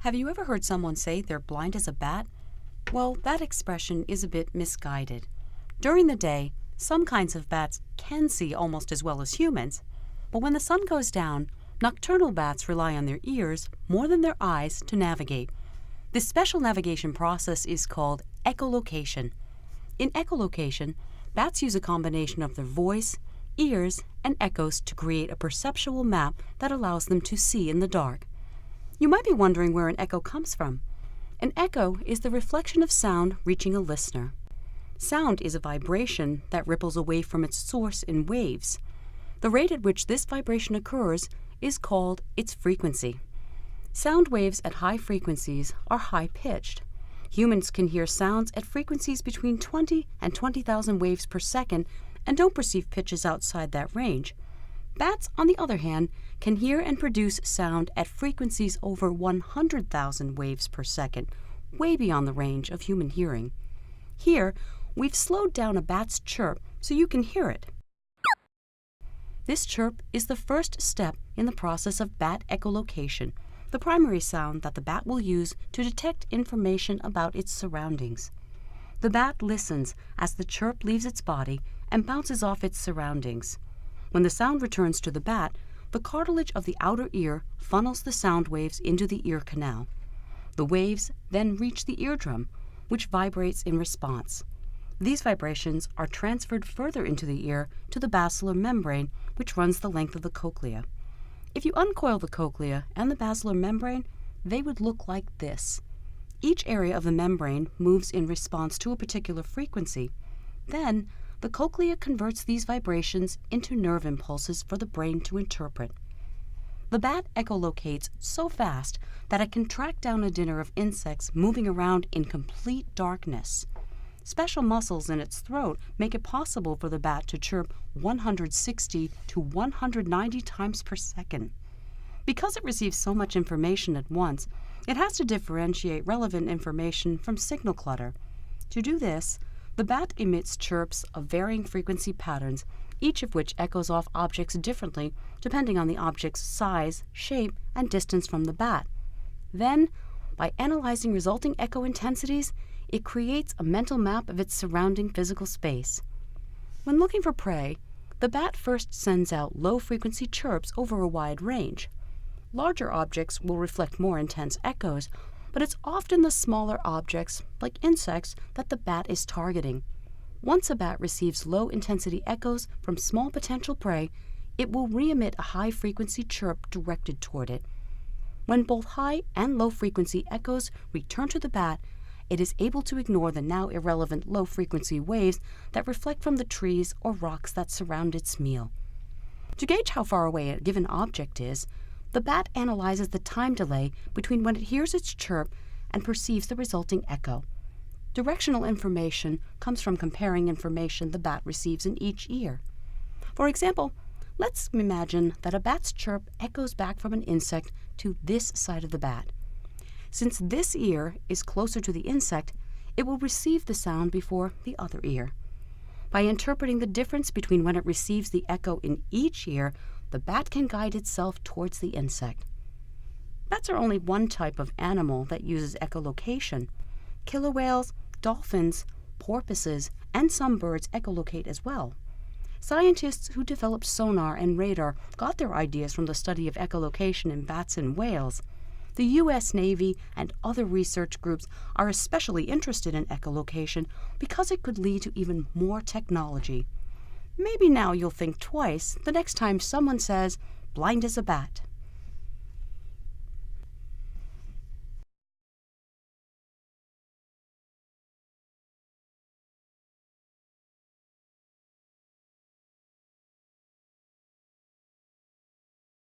Have you ever heard someone say they're blind as a bat? Well, that expression is a bit misguided. During the day, some kinds of bats can see almost as well as humans, but when the sun goes down, nocturnal bats rely on their ears more than their eyes to navigate. This special navigation process is called echolocation. In echolocation, bats use a combination of their voice, ears, and echoes to create a perceptual map that allows them to see in the dark. You might be wondering where an echo comes from. An echo is the reflection of sound reaching a listener. Sound is a vibration that ripples away from its source in waves. The rate at which this vibration occurs is called its frequency. Sound waves at high frequencies are high-pitched. Humans can hear sounds at frequencies between 20 and 20,000 waves per second and don't perceive pitches outside that range. Bats, on the other hand, can hear and produce sound at frequencies over 100,000 waves per second, way beyond the range of human hearing. Here, we've slowed down a bat's chirp so you can hear it. This chirp is the first step in the process of bat echolocation, the primary sound that the bat will use to detect information about its surroundings. The bat listens as the chirp leaves its body and bounces off its surroundings. When the sound returns to the bat, the cartilage of the outer ear funnels the sound waves into the ear canal. The waves then reach the eardrum, which vibrates in response. These vibrations are transferred further into the ear to the basilar membrane, which runs the length of the cochlea. If you uncoil the cochlea and the basilar membrane, they would look like this. Each area of the membrane moves in response to a particular frequency. Then, the cochlea converts these vibrations into nerve impulses for the brain to interpret. The bat echolocates so fast that it can track down a dinner of insects moving around in complete darkness. Special muscles in its throat make it possible for the bat to chirp 160 to 190 times per second. Because it receives so much information at once, it has to differentiate relevant information from signal clutter. To do this, the bat emits chirps of varying frequency patterns, each of which echoes off objects differently depending on the object's size, shape, and distance from the bat. Then, by analyzing resulting echo intensities, it creates a mental map of its surrounding physical space. When looking for prey, the bat first sends out low-frequency chirps over a wide range. Larger objects will reflect more intense echoes, but it's often the smaller objects, like insects, that the bat is targeting. Once a bat receives low-intensity echoes from small potential prey, it will re-emit a high-frequency chirp directed toward it. When both high and low-frequency echoes return to the bat, it is able to ignore the now irrelevant low-frequency waves that reflect from the trees or rocks that surround its meal. To gauge how far away a given object is, the bat analyzes the time delay between when it hears its chirp and perceives the resulting echo. Directional information comes from comparing information the bat receives in each ear. For example, let's imagine that a bat's chirp echoes back from an insect to this side of the bat. Since this ear is closer to the insect, it will receive the sound before the other ear. By interpreting the difference between when it receives the echo in each ear, the bat can guide itself towards the insect. Bats are only one type of animal that uses echolocation. Killer whales, dolphins, porpoises, and some birds echolocate as well. Scientists who developed sonar and radar got their ideas from the study of echolocation in bats and whales. The U.S. Navy and other research groups are especially interested in echolocation because it could lead to even more technology. Maybe now you'll think twice the next time someone says, "blind as a bat."